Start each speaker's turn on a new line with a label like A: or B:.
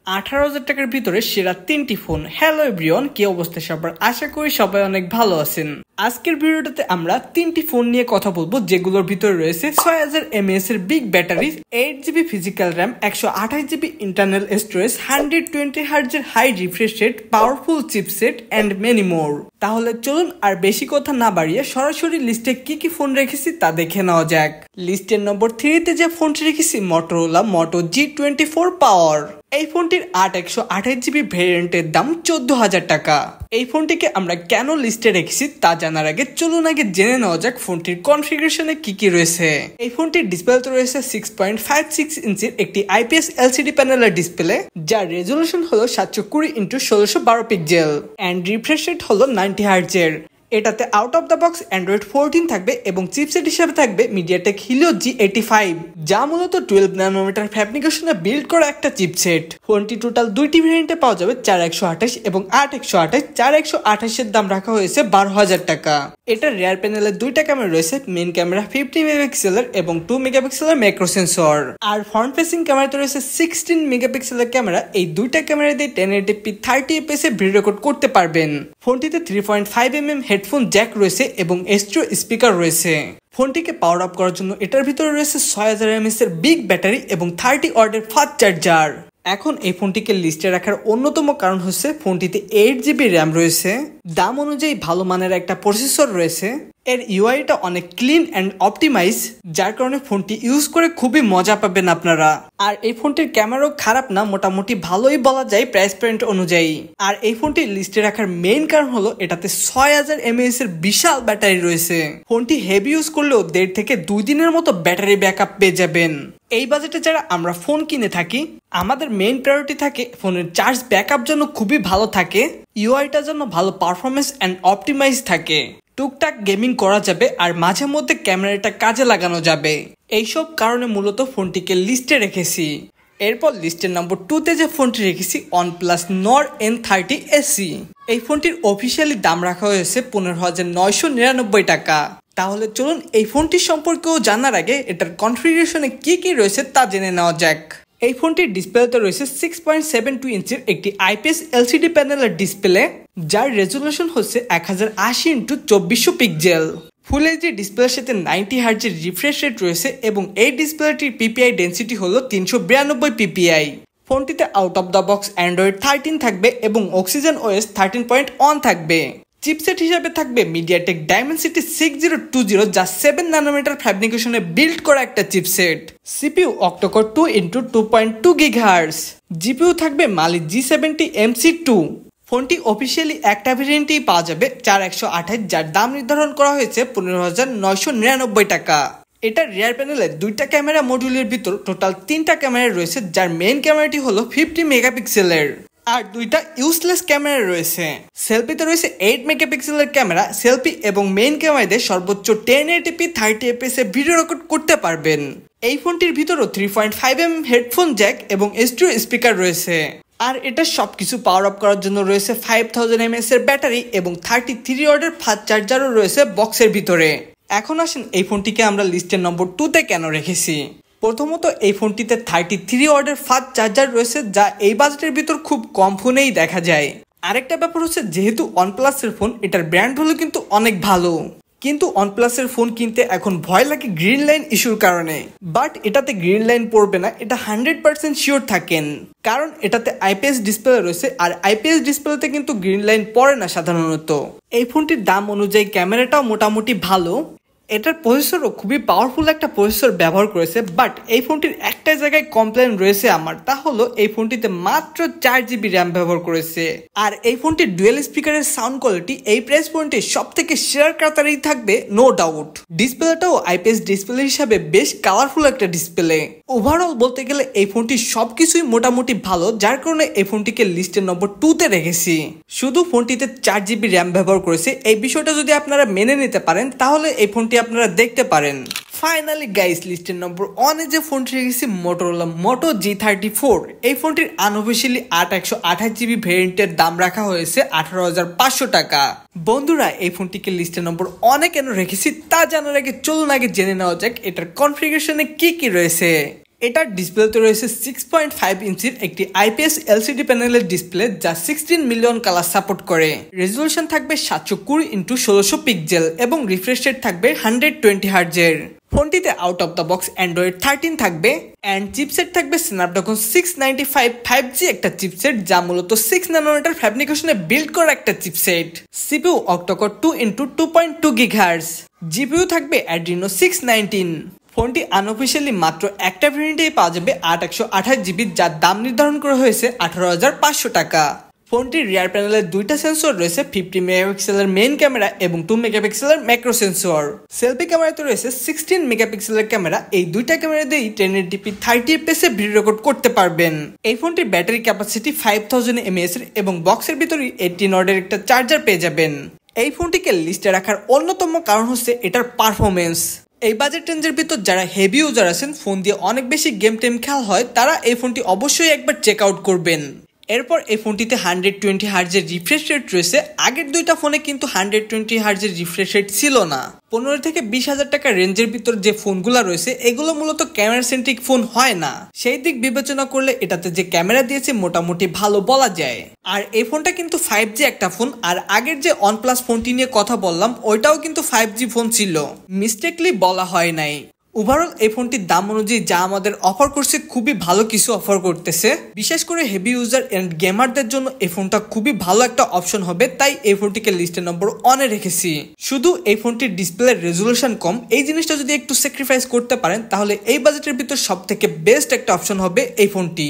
A: 18,000 টাকার ভিতরে সেরা 3টি ফোন। হ্যালো এভরিওয়ান, কি অবস্থা সবার? আশা করি সবাই অনেক ভালো আছেন। আজকের ভিডিওটাতে আমরা 3টি ফোন নিয়ে কথা বলবো, যেগুলোর ভিতরে রয়েছে 6000 mAh এর big battery, 8GB physical RAM, 128GB internal storage, 120Hz এর high refresh rate, powerful chipset and many more. তাহলে চলুন আর বেশি কথা না বাড়িয়ে সরাসরি লিস্টে কি কি ফোন রেখেছি তা দেখে নেওয়া যাক। লিস্টের নম্বর 3তে যে ফোনটি রেখেছি মটোরোলা মোটো G24 পাওয়ার। এই ফোনটির 128GB ভেরিয়েন্টের দাম 14,000 টাকা। এই ফোনটিকে আমরা কেন লিস্টে রেখেছি তা জানার আগে চলুন আগে জেনে নেওয়া যাক ফোনটির কনফিগারেশনে কি কি রয়েছে। এই ফোনটির ডিসপ্লেতে রয়েছে 6.56 ইঞ্চির একটি IPS LCD প্যানেলের ডিসপ্লে, যার রেজলিউশন হলো 720x1612 pixel and refresh rate হলো 90Hz এর। এটাতে out of the box Android 14 থাকবে এবং চিপসেট হিসেবে থাকবে মিডিয়াটেক হিলিও G85, যা মূলত 12 ন্যানোমিটার ফ্যাব্রিকেশনে বিল্ড করা একটা চিপসেট। ফোনটি টোটাল দুইটি ভেরিয়েন্টে পাওয়া যাবে, 4128 এবং 8128। 4128 এর দাম রাখা হয়েছে 12,000 টাকা। এটার রিয়ার প্যানেলে দুইটা ক্যামেরা রয়েছে, মেইন ক্যামেরা 50 মেগাপিক্সেলের এবং 2 মেগাপিক্সেলের ম্যাক্রো সেন্সর, আর ফ্রন্ট ফেসিং ক্যামেরাতে রয়েছে 16 মেগাপিক্সেলের ক্যামেরা। এই দুইটা ক্যামেরা দিয়ে 1080p 30fps এ ভিডিও রেকর্ড করতে পারবেন। ফোনটিতে 3.5mm হেডফোন জ্যাক রয়েছে এবং স্টেরিও স্পিকার রয়েছে। ফোনটিকে পাওয়ার আপ করার জন্য এটার ভিতরে রয়েছে 6000 mAh এর বিগ ব্যাটারি এবং 30 ওয়াটের ফাস্ট চার্জার। এখন এই ফোনটিকে লিস্টে রাখার অন্যতম কারণ হচ্ছে ফোনটিতে 8GB র্যাম রয়েছে, দাম অনুযায়ী ভালো মানের একটা প্রসেসর রয়েছে, এর ইউআইটা অনেক ক্লিন অ্যান্ড অপটিমাইজ, যার কারণে ফোনটি ইউজ করে খুবই মজা পাবেন আপনারা। আর এই ফোনটির ক্যামেরাও খারাপ না, মোটামুটি ভালোই বলা যায় প্রাইস পয়েন্ট অনুযায়ী। আর এই ফোনটি লিস্টে রাখার মেইন কারণ হলো এটাতে 6000 mAh এর বিশাল ব্যাটারি রয়েছে। ফোনটি হেভি ইউজ করলেও 1.5 থেকে 2 দিনের মতো ব্যাটারি ব্যাকআপ পেয়ে যাবেন। এই বাজেটে যারা আমরা ফোন কিনে থাকি, আমাদের মেইন প্রায়োরিটি থাকে ফোনের চার্জ ব্যাকআপ যেন খুবই ভালো থাকে, ইউআইটা যেন ভালো পারফরমেন্স অ্যান্ড অপটিমাইজ থাকে, টুকটাক গেমিং করা যাবে আর মাঝে মধ্যে ক্যামেরাটা কাজে লাগানো যাবে। এইসব কারণে মূলত ফোনটিকে লিস্টে রেখেছি। এরপর লিস্টের নম্বর 2তে যে ফোনটি রেখেছি OnePlus Nord N30 SE। এই ফোনটির অফিসিয়ালি দাম রাখা হয়েছে 15,999 টাকা। তাহলে চলুন এই ফোনটির সম্পর্কেও জানার আগে এটার কনফিগারেশনে কি কি রয়েছে তা জেনে নেওয়া যাক। এই ফোনটির ডিসপ্লেতে রয়েছে 6.72 ইঞ্চির একটি IPS LCD প্যানেলের ডিসপ্লে, যার রেজলিউশন হচ্ছে 1080x2400 পিক্সেল। ফুল এইচডি ডিসপ্লের সাথে 90Hz এর রিফ্রেশ রেট রয়েছে এবং এই ডিসপ্লেটির PPI ডেন্সিটি হলো 392 PPI। ফোনটিতে out of the box Android 13 থাকবে এবং অক্সিজেন OS 13.1 থাকবে। চিপসেট হিসাবে থাকবে মিডিয়াটেক ডাইমেনসিটি 6020, যা 7 ন্যানোমিটার ফ্যাব্রিকেশনে বিল্ড করা একটা chipset. CPU octa-core 2x2.2 GHz। GPU থাকবে মালি G70 MC2। ফোনটি অফিসিয়ালি একটা ভেরিয়েন্টেই পাওয়া যাবে, 4128, যার দাম নির্ধারণ করা হয়েছে 15,999 টাকা। এটার রিয়ার প্যানেলে দুইটা ক্যামেরা মডিউলের ভিতর টোটাল 3টা ক্যামেরা রয়েছে, যার মেইন ক্যামেরাটি হলো 50 মেগাপিক্সেলের আর দুইটা ইউজলেস ক্যামেরা রয়েছে। সেলফিতে রয়েছে 8 মেগাপিক্সেলের ক্যামেরা। সেলফি এবং মেইন ক্যামেরাতে সর্বোচ্চ 1080p 30fps এ ভিডিও রেকর্ড করতে পারবেন। এই ফোনটির ভিতরও 3.5mm হেডফোন জ্যাক এবং স্টেরিও স্পিকার রয়েছে। আর এটা সবকিছু পাওয়ার আপ করার জন্য রয়েছে 5000 mAh এর ব্যাটারি এবং 33 ওয়াটের ফাস্ট চার্জারও রয়েছে বক্সের ভিতরে। এখন আসেন এই ফোনটিকে আমরা লিস্টের নম্বর 2তে কেন রেখেছি। প্রথমত এই ফোনটিতে 33 ওয়াটের ফাস্ট চার্জার রয়েছে, যা এই বাজেটের ভিতর খুব কম ফোনেই দেখা যায়। আরেকটা ব্যাপার হচ্ছে যেহেতু OnePlus এর ফোন, এটার ব্র্যান্ড ভ্যালু কিন্তু অনেক ভালো, কিন্তু OnePlus এর ফোন কিনতে এখন ভয় লাগে গ্রিন লাইন ইস্যুর কারণে। বাট এটাতে গ্রিন লাইন পড়বে না, এটা 100% শিওর থাকেন, কারণ এটাতে IPS ডিসপ্লে রয়েছে আর IPS ডিসপ্লেতে কিন্তু গ্রিন লাইন পড়ে না সাধারণত। এই ফোনটির দাম অনুযায়ী ক্যামেরাটাও মোটামুটি ভালো। এটার প্রসেসরও খুবই পাওয়ারফুল একটা প্রসেসর ব্যবহার করেছে। বাট এই ফোনটির একটা জায়গায় কমপ্লেন রয়েছে আমার, তা হলো এই ফোনটিতে মাত্র 4GB র্যাম ব্যবহার করেছে। আর এই ফোনটির ডুয়েল স্পিকারের সাউন্ড কোয়ালিটি এই প্রাইস পয়েন্টে সব থেকে শেয়ার কাতারেই থাকবে, নো ডাউট। ডিসপ্লেটাও IPS ডিসপ্লে হিসাবে বেশ কালারফুল একটা ডিসপ্লে। ওভারঅল বলতে গেলে এই ফোনটির সবকিছুই মোটামুটি ভালো, যার কারণে এই ফোনটিকে লিস্টের নম্বর 2তে রেখেছি। শুধু ফোনটিতে 4GB র্যাম ব্যবহার করেছে, এই বিষয়টা যদি আপনারা মেনে নিতে পারেন তাহলে এই ফোনটি আপনারা দেখতে পারেন। ফাইনালি গাইস, লিস্টের নম্বর 1-এ যে ফোনটি রেখেছি মটোরোলা মোটো G34। এই ফোনটির আনঅফিসিয়ালি 128GB ভেরিয়েন্টের দাম রাখা হয়েছে 18,500 টাকা। বন্ধুরা, এই ফোনটিকে লিস্টের নম্বর 1-এ কেন রেখেছি তা জানার আগে চলুন আগে জেনে নেওয়া যাক এটার কনফিগারেশনে কি কি রয়েছে। এটার ডিসপ্লেতে রয়েছে 6.5 ইঞ্চির একটি আইপিএস এলসিডি প্যানেলের ডিসপ্লে যা 16 মিলিয়ন কালার সাপোর্ট করে। রেজলিউশন থাকবে 720x1600 পিক্সেল এবং রিফ্রেশ রেট থাকবে 120 হার্জের। ফোনটিতে out of the box Android 13 থাকবে অ্যান্ড চিপসেট থাকবে স্ন্যাপড্রাগন 695 5G একটা চিপসেট যা মূলত 6 ন্যানোমিটার ফ্যাব্রিকেশনে বিল্ড করা একটা chipset. CPU octa-core 2x2.2 GHz। GPU থাকবে অ্যাড্রিনো 619। ফোনটি আনঅফিসিয়ালি মাত্র একটা ভেরিয়েন্টেই পাওয়া যাবে 828GB, যার দাম নির্ধারণ করা হয়েছে 18,500 টাকা। ফোনটির রিয়ার প্যানেলের দুইটা সেন্সর রয়েছে, 50 মেগাপিক্সেলের মেইন ক্যামেরা এবং 2 মেগাপিক্সেলের ম্যাক্রো সেন্সর। সেলফি ক্যামেরাতে রয়েছে 16 মেগাপিক্সেলের ক্যামেরা। এই দুইটা ক্যামেরা দিয়েই 1080p 30 fps ভিডিও রেকর্ড করতে পারবেন। এই ফোনটির ব্যাটারি ক্যাপাসিটি 5000 mAh এবং বক্সের ভিতরে 18 ওয়াটের একটা চার্জার পেয়ে যাবেন। এই ফোনটিকে লিস্টে রাখার অন্যতম কারণ হচ্ছে এটার পারফরমেন্স। এই বাজেট রেঞ্জের ভিতর যারা হেভি ইউজার আছেন, ফোন দিয়ে অনেক বেশি গেম টেম খেলা হয়, তারা এই ফোনটি অবশ্যই একবার চেক আউট করবেন। এরপর এই ফোনটিতে 120 হার্জের রিফ্রেশ রেট রয়েছে। আগের দুইটা ফোনে কিন্তু 120 হার্জের রিফ্রেশ রেট ছিল না। 15 থেকে 20,000 টাকা রেঞ্জের ভিতর যে ফোনগুলো রয়েছে এগুলো মূলত ক্যামেরা সেন্ট্রিক ফোন হয় না। সেই দিক বিবেচনা করলে এটাতে যে ক্যামেরা দিয়েছে মোটামুটি ভালো বলা যায়। আর এই ফোনটা কিন্তু 5G একটা ফোন। আর আগের যে OnePlus ফোনটি নিয়ে কথা বললাম ওইটাও কিন্তু 5G ফোন ছিল, মিস্টেকলি বলা হয় নাই। ওভারঅল এই ফোনটির দাম অনুযায়ী যা আমাদের অফার করছে খুবই ভালো কিছু অফার করতেছে। বিশেষ করে হেভি ইউজার এন্ড গেমারদের জন্য এই ফোনটা খুবই ভালো একটা অপশন হবে, তাই এই ফোনটিকে লিস্টের নম্বর 1-এ রেখেছি। শুধু এই ফোনটির ডিসপ্লের রেজলিউশন কম, এই জিনিসটা যদি একটু স্যাক্রিফাইস করতে পারেন তাহলে এই বাজেটের ভিতর সব থেকে বেস্ট একটা অপশন হবে এই ফোনটি।